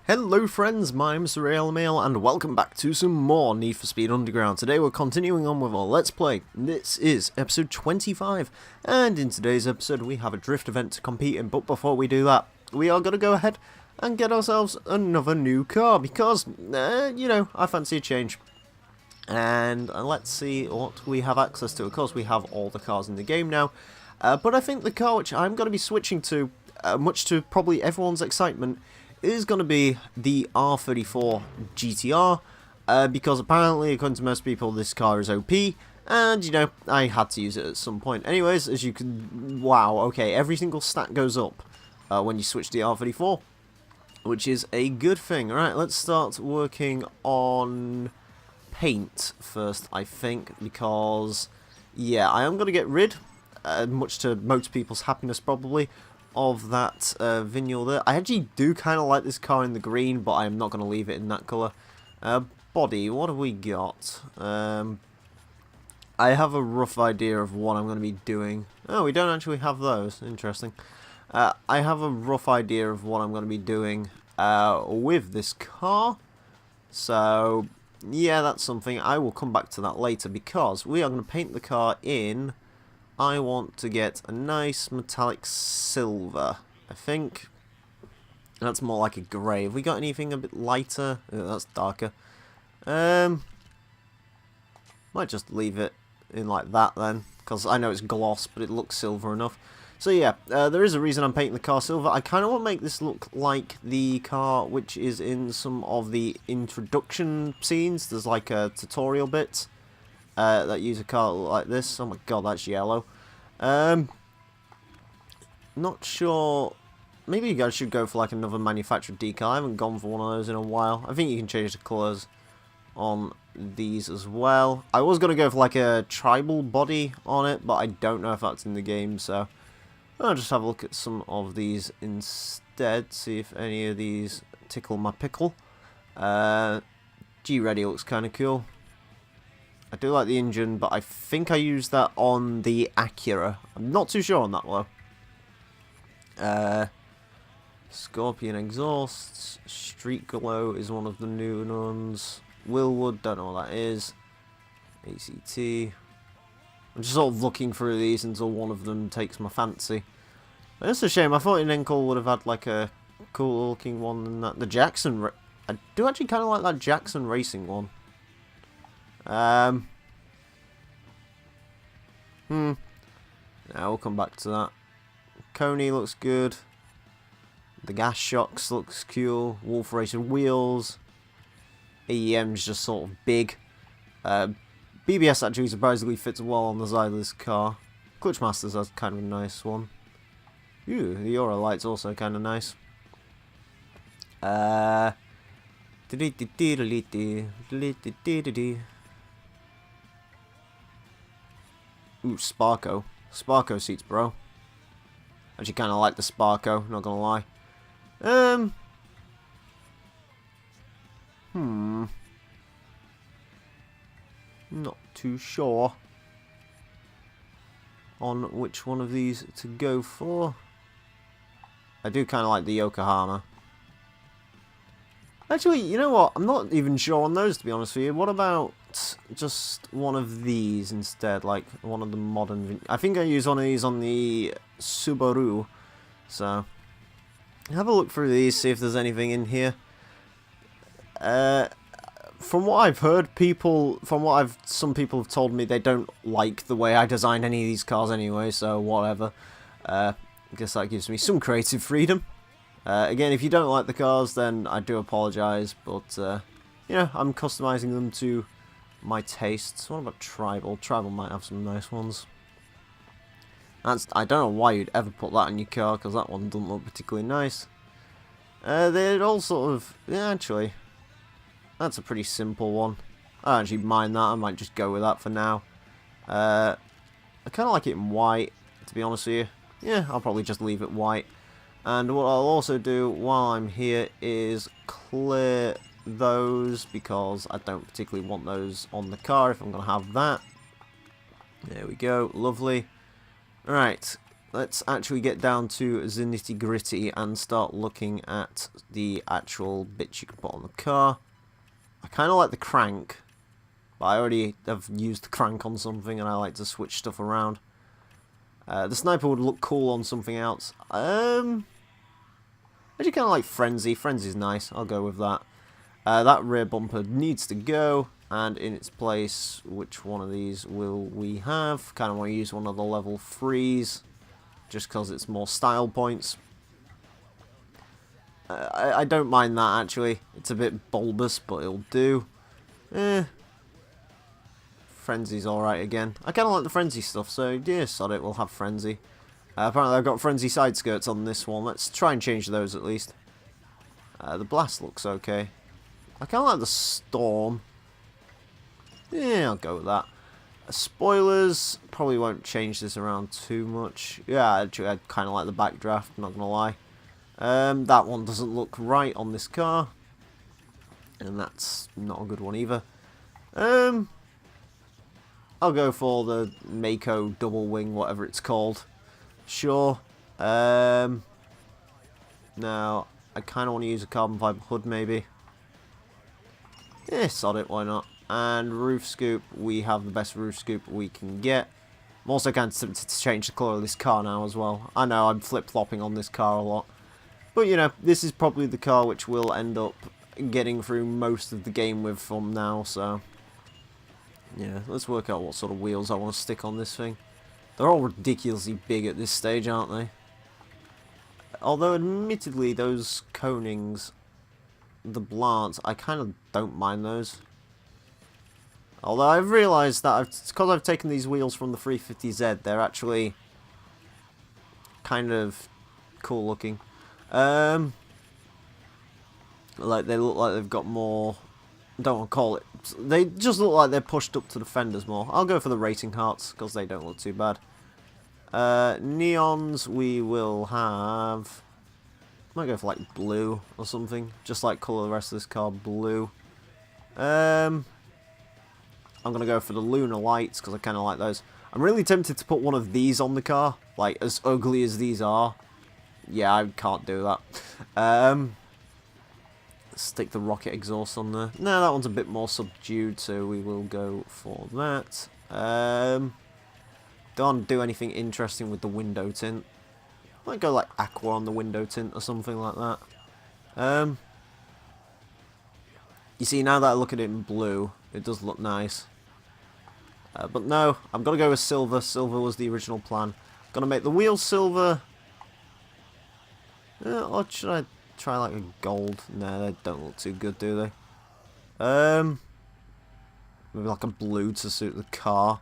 Hello friends, my name's Emile and welcome back to some more Need for Speed Underground. Today we're continuing on with our Let's Play. This is episode 25 and in today's episode we have a drift event to compete in, but before we do that we are going to go ahead and get ourselves another new car because, you know, I fancy a change. And let's see what we have access to. Of course we have all the cars in the game now, but I think the car which I'm going to be switching to, much to probably everyone's excitement, is going to be the R34 GTR, because apparently, according to most people, this car is OP, and, you know, I had to use it at some point. Anyways, as you can... Wow, okay, every single stat goes up when you switch the R34, which is a good thing. Alright, let's start working on paint first, I think, because, yeah, I am going to get rid, much to most people's happiness probably, of that vinyl there. I actually do kind of like this car in the green, but I am not going to leave it in that colour. Body, what have we got? I have a rough idea of what I'm going to be doing. Oh, we don't actually have those. Interesting. I have a rough idea of what I'm going to be doing with this car. So, yeah, that's something. I will come back to that later because we are going to paint the car in... I want to get a nice metallic silver, I think. That's more like a grey. Have we got anything a bit lighter? Oh, that's darker. Might just leave it in like that then, because I know it's gloss, but it looks silver enough. So yeah, there is a reason I'm painting the car silver. I kind of want to make this look like the car which is in some of the introduction scenes. There's like a tutorial bit. That use a car like this. Oh my god, that's yellow. Not sure. Maybe you guys should go for like another manufactured decal. I haven't gone for one of those in a while. I think you can change the colours on these as well. I was going to go for like a tribal body on it, but I don't know if that's in the game, so I'll just have a look at some of these instead, see if any of these tickle my pickle. G-Ready looks kind of cool. I do like the engine, but I think I used that on the Acura. I'm not too sure on that though. Scorpion exhausts. Street Glow is one of the new ones. Willwood, don't know what that is. ACT. I'm just sort of looking through these until one of them takes my fancy. It's a shame. I thought Inenkel would have had like a cool looking one than that. The Jackson. I do actually kind of like that Jackson Racing one. Now we'll come back to that. Coney looks good. The gas shocks looks cool. Wolf Racer wheels. AEM's just sort of big. BBS actually surprisingly fits well on the side of this car. Clutch Masters has kind of a nice one. Ooh, the Aura Light's also kind of nice. Ooh, Sparko. Sparko seats, bro. Actually kind of like the Sparko, not gonna lie. Not too sure on which one of these to go for. I do kind of like the Yokohama. Actually, you know what? I'm not even sure on those, to be honest with you. What about just one of these instead? Like, one of the modern... I think I use one of these on the Subaru. So, have a look through these, see if there's anything in here. From what I've heard, some people have told me they don't like the way I designed any of these cars anyway, so whatever. I guess that gives me some creative freedom. Again, if you don't like the cars, then I do apologise, but, you know, I'm customising them to my tastes. What about Tribal? Tribal might have some nice ones. I don't know why you'd ever put that in your car, because that one doesn't look particularly nice. They're all sort of... Yeah, actually, that's a pretty simple one. I don't actually mind that, I might just go with that for now. I kind of like it in white, to be honest with you. Yeah, I'll probably just leave it white. And what I'll also do while I'm here is clear those, because I don't particularly want those on the car if I'm going to have that. There we go, lovely. Right, let's actually get down to the nitty gritty and start looking at the actual bits you can put on the car. I kind of like the crank, but I already have used the crank on something and I like to switch stuff around. The sniper would look cool on something else. I actually kind of like Frenzy. Frenzy's nice. I'll go with that. That rear bumper needs to go. And in its place, which one of these will we have? Kind of want to use one of the level 3s. Just because it's more style points. I don't mind that, actually. It's a bit bulbous, but it'll do. Frenzy's alright again. I kind of like the Frenzy stuff, so yeah, sod it, we'll have Frenzy. Apparently I've got Frenzy side skirts on this one. Let's try and change those at least. The Blast looks okay. I kind of like the Storm. Yeah, I'll go with that. Spoilers, probably won't change this around too much. Yeah, actually, I kind of like the backdraft, not going to lie. That one doesn't look right on this car. And that's not a good one either. I'll go for the Mako double wing, whatever it's called. Sure. Now, I kind of want to use a carbon fibre hood, maybe. Yeah, sod it, why not? And roof scoop, we have the best roof scoop we can get. I'm also kind of tempted to change the colour of this car now as well. I know I'm flip-flopping on this car a lot. But, you know, this is probably the car which we'll end up getting through most of the game with from now, so... yeah, let's work out what sort of wheels I want to stick on this thing. They're all ridiculously big at this stage, aren't they? Although, admittedly, those Konings, the Blants, I kind of don't mind those. Although I've realised that because I've taken these wheels from the 350Z, they're actually kind of cool looking. Like they look like they've got more. I don't want to call it. They just look like they're pushed up to the fenders more. I'll go for the racing hearts because they don't look too bad. Neons we will have. I might go for like blue or something, just like colour the rest of this car blue. I'm going to go for the lunar lights because I kind of like those. I'm really tempted to put one of these on the car, like as ugly as these are. Yeah, I can't do that. Stick the rocket exhaust on there. No, that one's a bit more subdued, so we will go for that. Don't do anything interesting with the window tint. Might go like aqua on the window tint or something like that. You see, now that I look at it in blue, it does look nice. But no, I'm going to go with silver. Silver was the original plan. Going to make the wheels silver. Or should I try like a gold? No, they don't look too good, do they? Maybe like a blue to suit the car.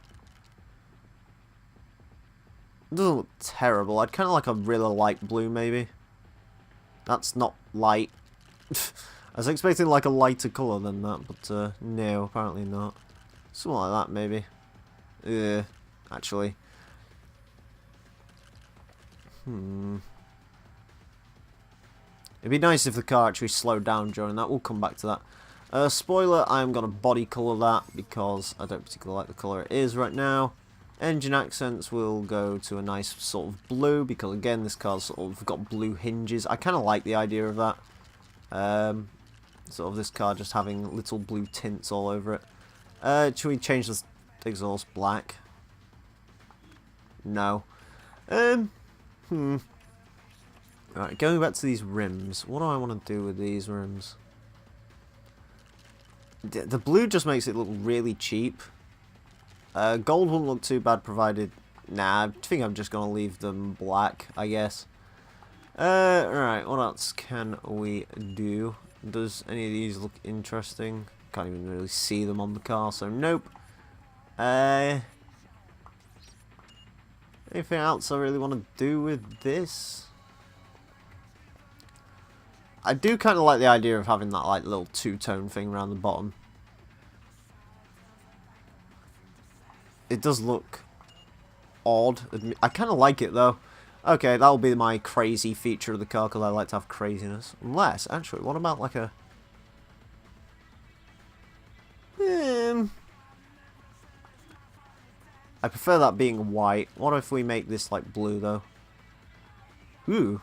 It doesn't look terrible. I'd kind of like a really light blue, maybe. That's not light. I was expecting like a lighter colour than that, but no, apparently not. Something like that, maybe. Yeah, actually. It'd be nice if the car actually slowed down during that. We'll come back to that. Spoiler, I'm going to body colour that because I don't particularly like the colour it is right now. Engine accents will go to a nice sort of blue because, again, this car's sort of got blue hinges. I kind of like the idea of that. Sort of this car just having little blue tints all over it. Should we change this exhaust black? No. Right, going back to these rims. What do I want to do with these rims? The blue just makes it look really cheap. Gold wouldn't look too bad provided... Nah, I think I'm just going to leave them black, I guess. Right, what else can we do? Does any of these look interesting? Can't even really see them on the car, so nope. Anything else I really want to do with this? I do kind of like the idea of having that like little two-tone thing around the bottom. It does look odd. I kind of like it though. Okay, that'll be my crazy feature of the car because I like to have craziness. Unless, actually, what about like a... I prefer that being white. What if we make this like blue though? Ooh.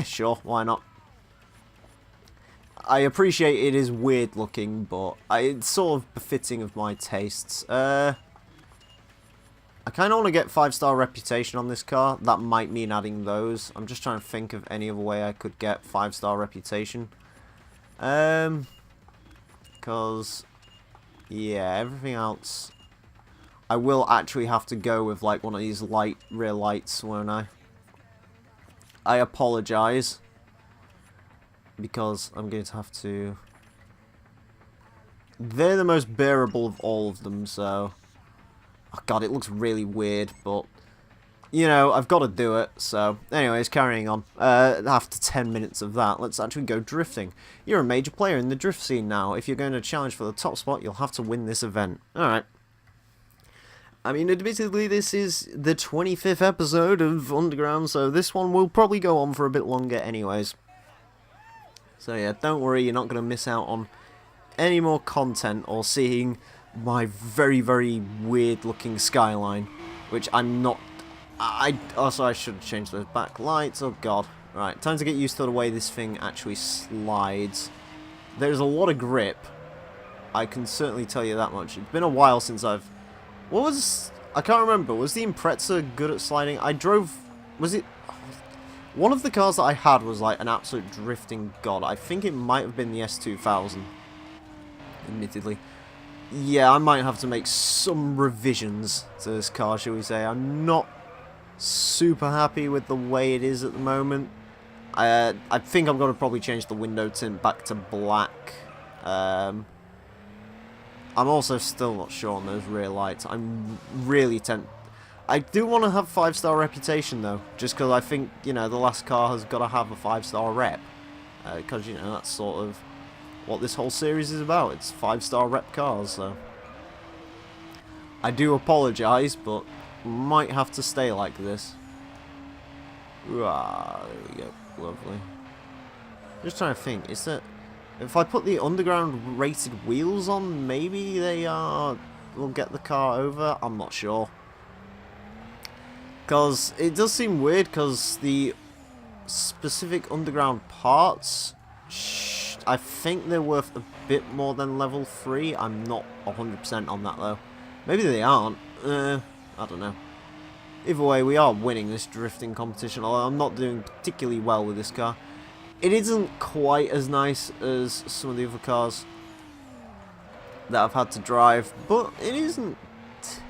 Sure, why not? I appreciate it is weird looking, but it's sort of befitting of my tastes. I kind of want to get 5-star reputation on this car. That might mean adding those. I'm just trying to think of any other way I could get 5-star reputation. Because, yeah, everything else... I will actually have to go with, like, one of these rear lights, won't I? I apologise. Because I'm going to have to... They're the most bearable of all of them, so... Oh god, it looks really weird, but... You know, I've got to do it, so... Anyways, carrying on. After 10 minutes of that, let's actually go drifting. You're a major player in the drift scene now. If you're going to challenge for the top spot, you'll have to win this event. Alright. I mean, admittedly, this is the 25th episode of Underground, so this one will probably go on for a bit longer anyways. So yeah, don't worry, you're not going to miss out on any more content or seeing my very, very weird looking skyline, which I'm not... Also, I should change those back lights, oh god. Right, time to get used to the way this thing actually slides. There's a lot of grip, I can certainly tell you that much. It's been a while since I've... What was... I can't remember, was the Impreza good at sliding? I drove... Was it... One of the cars that I had was like an absolute drifting god. I think it might have been the S2000, admittedly. Yeah, I might have to make some revisions to this car, shall we say. I'm not super happy with the way it is at the moment. I think I'm going to probably change the window tint back to black. I'm also still not sure on those rear lights. I'm really tempted. I do want to have 5-star reputation though, just because I think, you know, the last car has got to have a 5-star rep. Because, you know, that's sort of what this whole series is about. It's 5-star rep cars, so... I do apologise, but might have to stay like this. Ah, there we go. Lovely. Just trying to think, is that... If I put the Underground rated wheels on, maybe they will get the car over? I'm not sure. Because it does seem weird, because the specific Underground parts, I think they're worth a bit more than level 3. I'm not 100% on that, though. Maybe they aren't. I don't know. Either way, we are winning this drifting competition, although I'm not doing particularly well with this car. It isn't quite as nice as some of the other cars that I've had to drive, but it isn't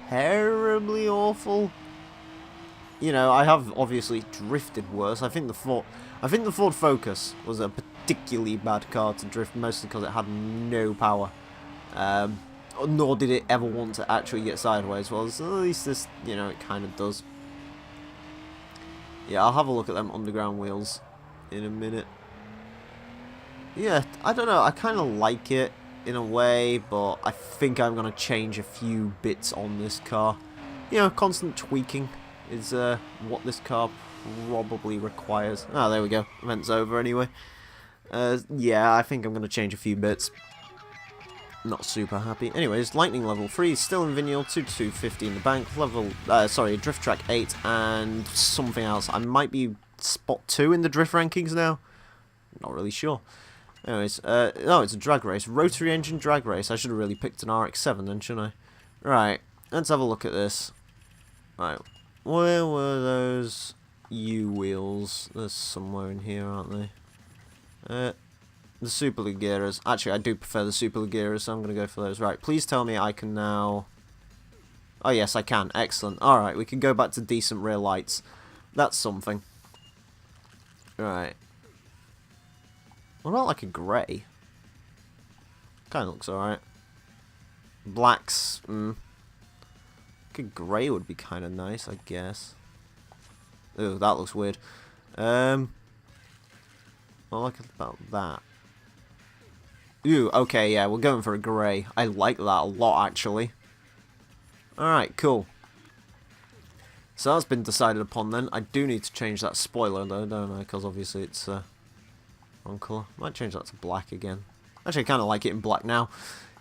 terribly awful. You know, I have obviously drifted worse. I think the Ford Focus was a particularly bad car to drift, mostly because it had no power. Nor did it ever want to actually get sideways. Well, so at least this, you know, it kind of does. Yeah, I'll have a look at them Underground wheels in a minute. Yeah, I don't know. I kind of like it in a way, but I think I'm going to change a few bits on this car. You know, constant tweaking is what this car probably requires. Ah, there we go. Event's over anyway. Yeah, I think I'm going to change a few bits. Not super happy. Anyways, Lightning level 3, still in Vignal, 2-250 in the bank. Level, sorry, Drift Track 8 and something else. I might be spot 2 in the drift rankings now. Not really sure. Anyways, no, it's a drag race. Rotary engine drag race. I should have really picked an RX-7 then, shouldn't I? Right, let's have a look at this. Right, where were those U wheels? There's somewhere in here, aren't they? The Super Legeras. Actually, I do prefer the Super Legeras, so I'm going to go for those. Right, please tell me I can now... Oh, yes, I can. Excellent. Alright, we can go back to decent rear lights. That's something. Right. What about, like, a grey? Kind of looks alright. Blacks, like a grey would be kind of nice, I guess. Ooh, that looks weird. What I like about that? Ooh, okay, yeah, we're going for a grey. I like that a lot, actually. Alright, cool. So that's been decided upon then. I do need to change that spoiler, though, don't I? Because obviously it's wrong colour. Might change that to black again. Actually, I kind of like it in black now.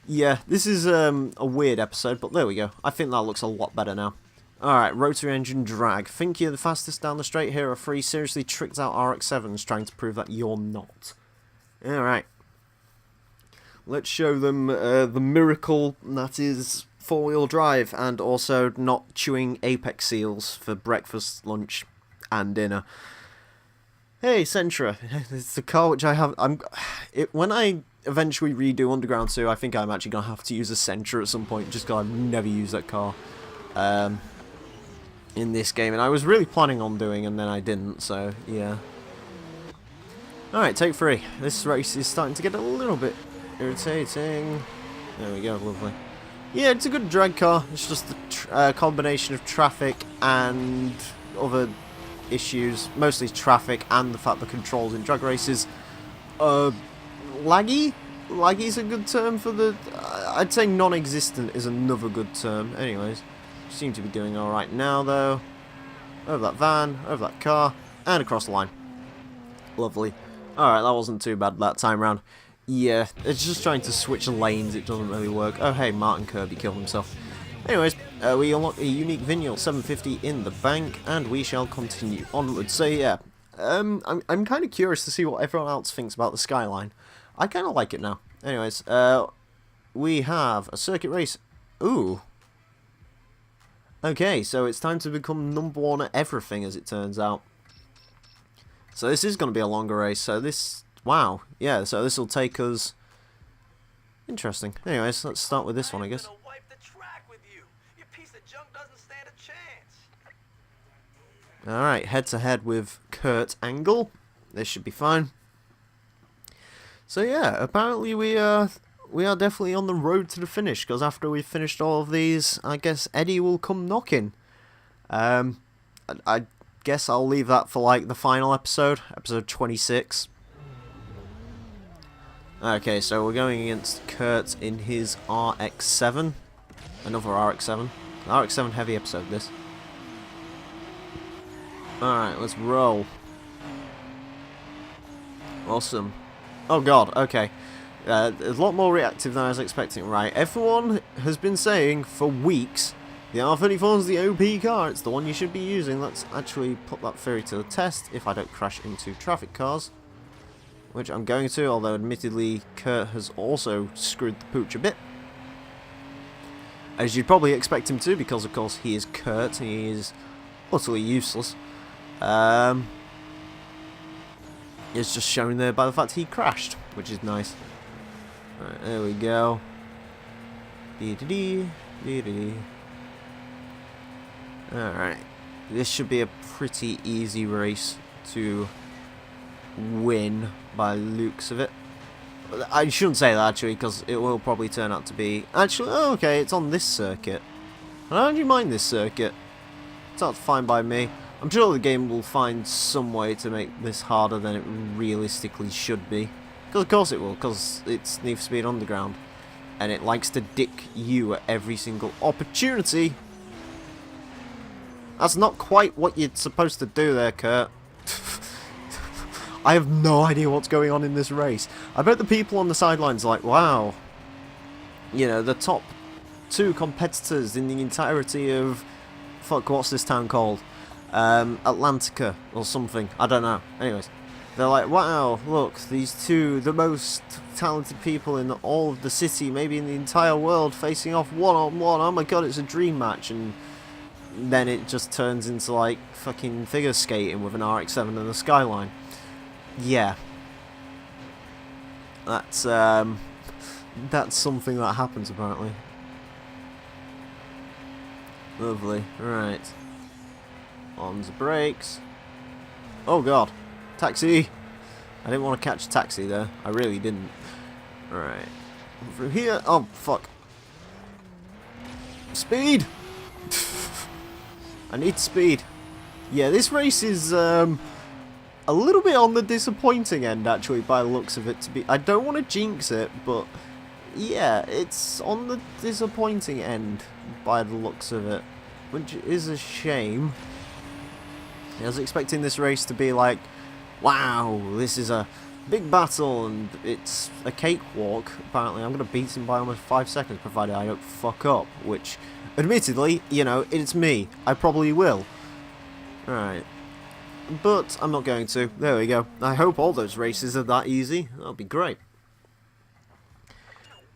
Yeah, this is a weird episode, but there we go. I think that looks a lot better now. Alright, rotary engine drag. Think you're the fastest down the straight here are free. Seriously tricked out RX-7s trying to prove that you're not. Alright. Let's show them the miracle that is four-wheel drive and also not chewing apex seals for breakfast, lunch and dinner. Hey, Sentra. It's the car which I have... when I eventually redo Underground 2, I think I'm actually going to have to use a Sentra at some point just because I've never used that car. In this game, and I was really planning on doing, and then I didn't, so yeah. Alright, take 3. This race is starting to get a little bit irritating. There we go, lovely. Yeah, it's a good drag car, it's just the combination of traffic and other issues, mostly traffic and the fact the controls in drag races are laggy? Laggy's a good term for the... I'd say non-existent is another good term, anyways. Seem to be doing alright now, though. Over that van, over that car, and across the line. Lovely. Alright, that wasn't too bad that time round. Yeah, it's just trying to switch lanes, it doesn't really work. Oh, hey, Martin Kirby killed himself. Anyways, we unlock a unique vinyl 750 in the bank, and we shall continue onwards. So, yeah, I'm kind of curious to see what everyone else thinks about the Skyline. I kind of like it now. Anyways, we have a circuit race. Ooh. Okay, so it's time to become #1 at everything, as it turns out. So this is going to be a longer race, so this... Wow, yeah, so this will take us... Interesting. Anyways, let's start with this one, I guess. Alright, head-to-head with Kurt Angle. This should be fine. So yeah, apparently we are definitely on the road to the finish, because after we've finished all of these, I guess Eddie will come knocking. I guess I'll leave that for, like, the final episode, episode 26. Okay, so we're going against Kurt in his RX-7. Another RX-7. RX-7 heavy episode, this. Alright, let's roll. Awesome. Oh god, okay. A lot more reactive than I was expecting. Right, everyone has been saying for weeks, the R34 is the OP car, it's the one you should be using. Let's actually put that theory to the test if I don't crash into traffic cars. Which I'm going to, although admittedly Kurt has also screwed the pooch a bit. As you'd probably expect him to, because of course he is Kurt, he is utterly useless. It's just shown there by the fact he crashed, which is nice. Right, there we go. Alright. This should be a pretty easy race to win by the looks of it. I shouldn't say that actually, because it will probably turn out to be... Actually, oh, okay, it's on this circuit. I don't really mind this circuit. It's not fine by me. I'm sure the game will find some way to make this harder than it realistically should be. Because of course it will, because it's Need for Speed Underground. And it likes to dick you at every single opportunity. That's not quite what you're supposed to do there, Kurt. I have no idea what's going on in this race. I bet the people on the sidelines are like, wow. You know, the top 2 competitors in the entirety of... Fuck, what's this town called? Atlantica or something. I don't know. Anyways. They're like, wow, look, these 2, the most talented people in all of the city, maybe in the entire world, facing off one-on-one. Oh my god, it's a dream match. And then it just turns into, like, fucking figure skating with an RX-7 and a Skyline. Yeah. That's something that happens, apparently. Lovely. Right. On the brakes. Oh god. Taxi! I didn't want to catch a taxi there. I really didn't. Alright. Through here. Oh, fuck. Speed! I need speed. Yeah, this race is a little bit on the disappointing end, actually, by the looks of it. To be, I don't want to jinx it, but yeah, it's on the disappointing end by the looks of it, which is a shame. I was expecting this race to be like, wow, this is a big battle and it's a cakewalk. Apparently I'm going to beat him by almost 5 seconds, provided I don't fuck up, which Admittedly, you know, it's me. I probably will. Right. But I'm not going to. There we go. I hope all those races are that easy. That'll be great.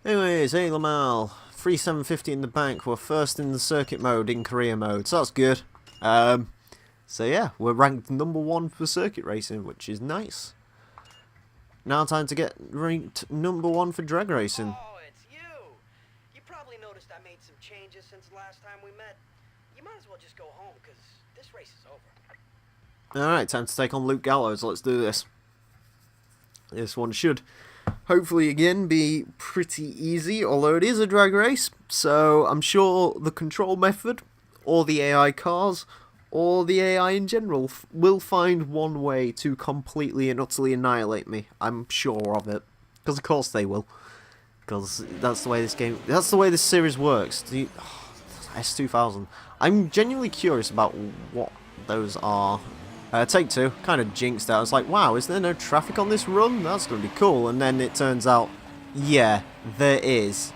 Anyways, hey Emile. 3750 in the bank. We're first in the circuit mode in career mode, so that's good. So yeah, we're ranked #1 for circuit racing, which is nice. Now time to get ranked #1 for drag racing. Oh, it's you! You probably noticed I made some changes since the last time we met. You might as well just go home, because this race is over. Alright, time to take on Luke Gallows. Let's do this. This one should hopefully again be pretty easy, although it is a drag race, so I'm sure the control method, or the AI cars, or the AI in general will find one way to completely and utterly annihilate me. I'm sure of it. Because of course they will. Because that's the way this series works. S2000. I'm genuinely curious about what those are. Take two, kind of jinxed out. I was like, wow, is there no traffic on this run? That's going to be cool. And then it turns out, yeah, there is.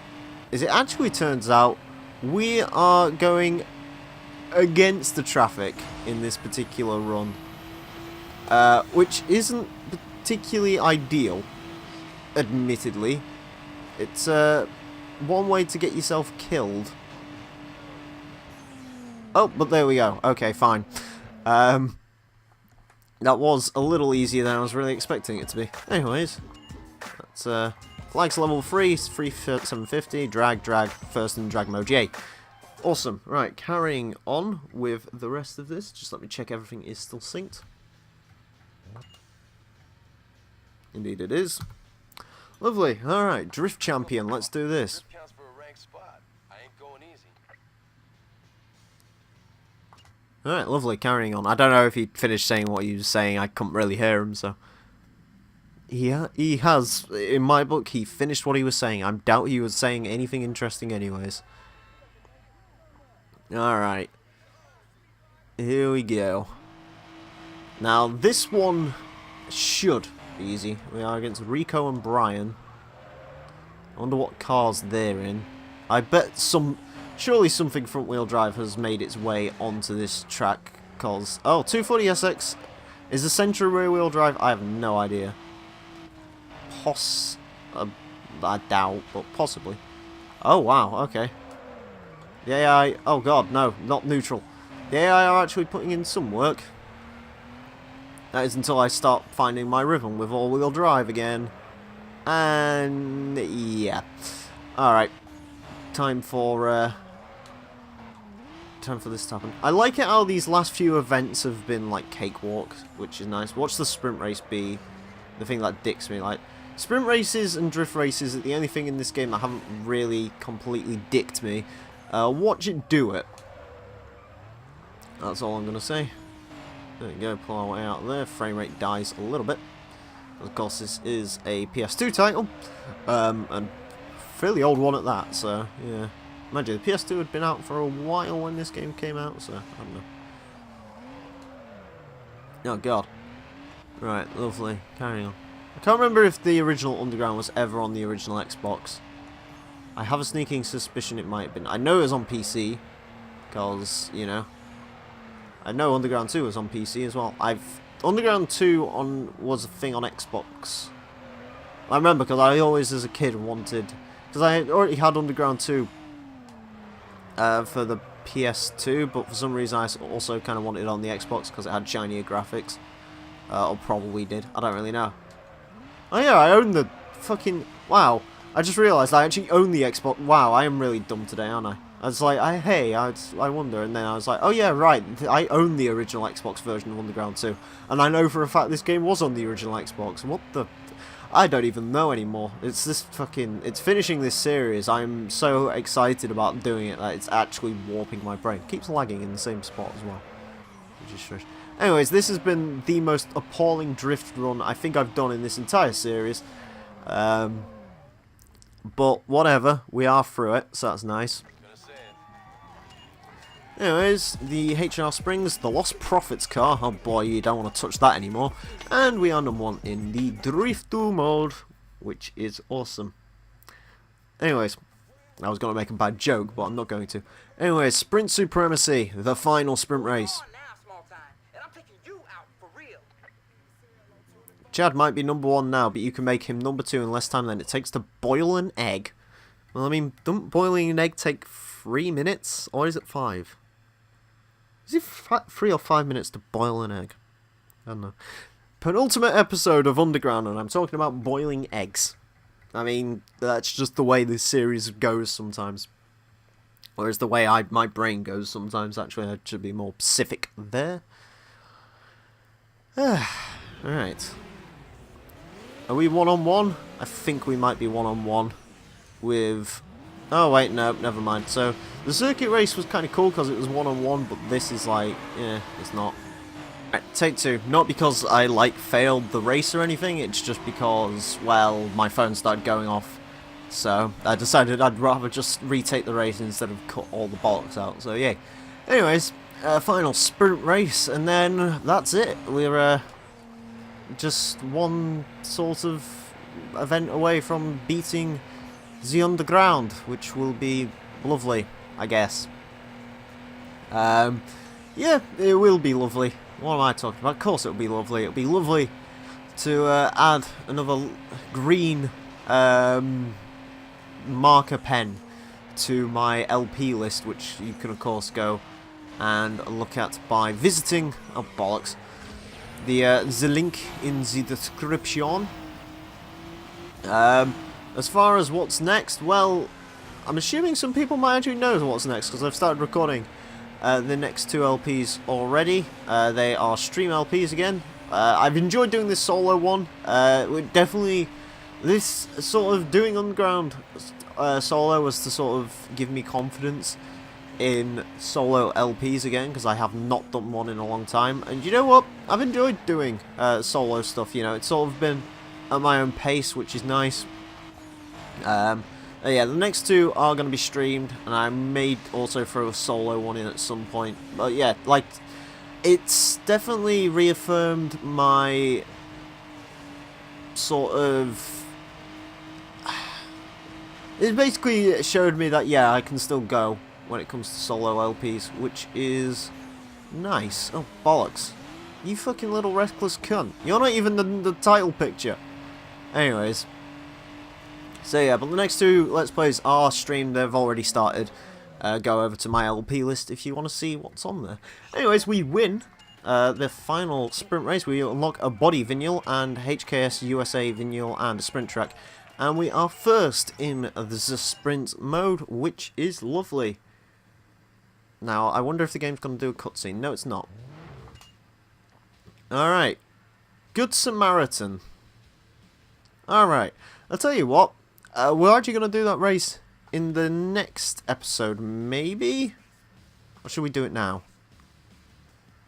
It actually turns out we are going against the traffic in this particular run. Which isn't particularly ideal, admittedly. It's one way to get yourself killed. Oh, but there we go. Okay, fine. That was a little easier than I was really expecting it to be. Anyways, that's flags level 3, 3750, drag, first in drag mode, yay. Awesome. Right, carrying on with the rest of this. Just let me check everything is still synced. Indeed it is. Lovely. Alright, Drift Champion, let's do this. Alright, lovely, carrying on. I don't know if he finished saying what he was saying, I couldn't really hear him, so... He has, in my book, he finished what he was saying. I doubt he was saying anything interesting anyways. Alright. Here we go. Now, this one should be easy. We are against Rico and Brian. I wonder what cars they're in. I bet surely something front-wheel drive has made its way onto this track, cause... Oh, 240 SX is the Sentra rear-wheel drive? I have no idea. I doubt, but possibly. Oh, wow, okay. The AI... Oh, God, no, not neutral. The AI are actually putting in some work. That is until I start finding my rhythm with all-wheel drive again. And... yeah. Alright. Time for this to happen. I like it how these last few events have been like cakewalks, which is nice. Watch the sprint race be the thing that dicks me. Like, sprint races and drift races are the only thing in this game that haven't really completely dicked me. Watch it do it. That's all I'm gonna say. There we go, pull our way out there. Frame rate dies a little bit. Of course, this is a PS2 title, and fairly old one at that, so, yeah. Imagine, the PS2 had been out for a while when this game came out, so, I don't know. Oh, God. Right, lovely. Carrying on. I can't remember if the original Underground was ever on the original Xbox. I have a sneaking suspicion it might have been. I know it was on PC, because, you know, I know Underground 2 was on PC as well. Underground 2 was a thing on Xbox. I remember because I always, as a kid, wanted... Because I already had Underground 2 for the PS2, but for some reason I also kind of wanted it on the Xbox because it had shinier graphics. Or probably did. I don't really know. Oh yeah, I own the fucking... Wow. I just realised I actually own the Xbox. Wow, I am really dumb today, aren't I? I was like, I wonder, and then I was like, oh yeah, right, I own the original Xbox version of Underground 2, and I know for a fact this game was on the original Xbox. What the... I don't even know anymore. It's finishing this series. I'm so excited about doing it that it's actually warping my brain. It keeps lagging in the same spot as well, which is strange. Anyways, this has been the most appalling drift run I think I've done in this entire series. But whatever, we are through it, so that's nice. Anyways, the H&R Springs, the Lost Profits car. Oh boy, you don't want to touch that anymore. And we are #1 in the Drift 2 mode, which is awesome. Anyways, I was going to make a bad joke, but I'm not going to. Anyway, Sprint Supremacy, the final sprint race. Come on now, small time, and I'm taking you out for real. Chad might be number 1 now, but you can make him number 2 in less time than it takes to boil an egg. Well, I mean, doesn't boiling an egg take 3 minutes? Or is it 5? Is it 3 or 5 minutes to boil an egg? I don't know. Penultimate episode of Underground, and I'm talking about boiling eggs. I mean, that's just the way this series goes sometimes. Or is the way my brain goes sometimes, actually. I should be more specific there. Alright. Are we one-on-one? I think we might be one-on-one with... Oh, wait, no, never mind. So, the circuit race was kind of cool because it was one-on-one, but this is like, yeah, it's not. Right, take 2. Not because I, like, failed the race or anything, it's just because, well, my phone started going off. So, I decided I'd rather just retake the race instead of cut all the bollocks out, so yay. Anyways, final sprint race, and then that's it. We're, just one sort of event away from beating the Underground, which will be lovely, I guess. Yeah, it will be lovely. What am I talking about? Of course it'll be lovely. It'll be lovely to add another green marker pen to my LP list, which you can of course go and look at by visiting, oh bollocks, the link in the description. As far as what's next, well, I'm assuming some people might actually know what's next because I've started recording the next 2 LPs already. They are stream LPs again. I've enjoyed doing this solo one. Definitely, this sort of doing Underground solo was to sort of give me confidence in solo LPs again, because I have not done one in a long time. And you know what? I've enjoyed doing solo stuff, you know. It's sort of been at my own pace, which is nice. Yeah, the next 2 are going to be streamed, and I may also throw a solo one in at some point. But yeah, like, it's definitely reaffirmed my sort of... It basically showed me that, yeah, I can still go when it comes to solo LPs, which is nice. Oh, bollocks. You fucking little reckless cunt. You're not even the title picture. Anyways. So yeah, but the next 2 Let's Plays are streamed. They've already started. Go over to my LP list if you want to see what's on there. Anyways, we win the final sprint race. We unlock a body vignal and HKS USA vignal and a sprint track. And we are first in the sprint mode, which is lovely. Now, I wonder if the game's going to do a cutscene. No, it's not. Alright. Good Samaritan. Alright. I'll tell you what. We're actually going to do that race in the next episode, maybe? Or should we do it now?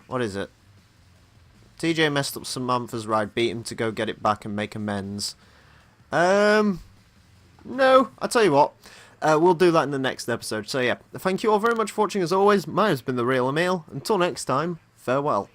What is it? TJ messed up Samantha's ride, beat him to go get it back and make amends. No, I'll tell you what. We'll do that in the next episode. So yeah, thank you all very much for watching as always. Mine has been The Real Emile. Until next time, farewell.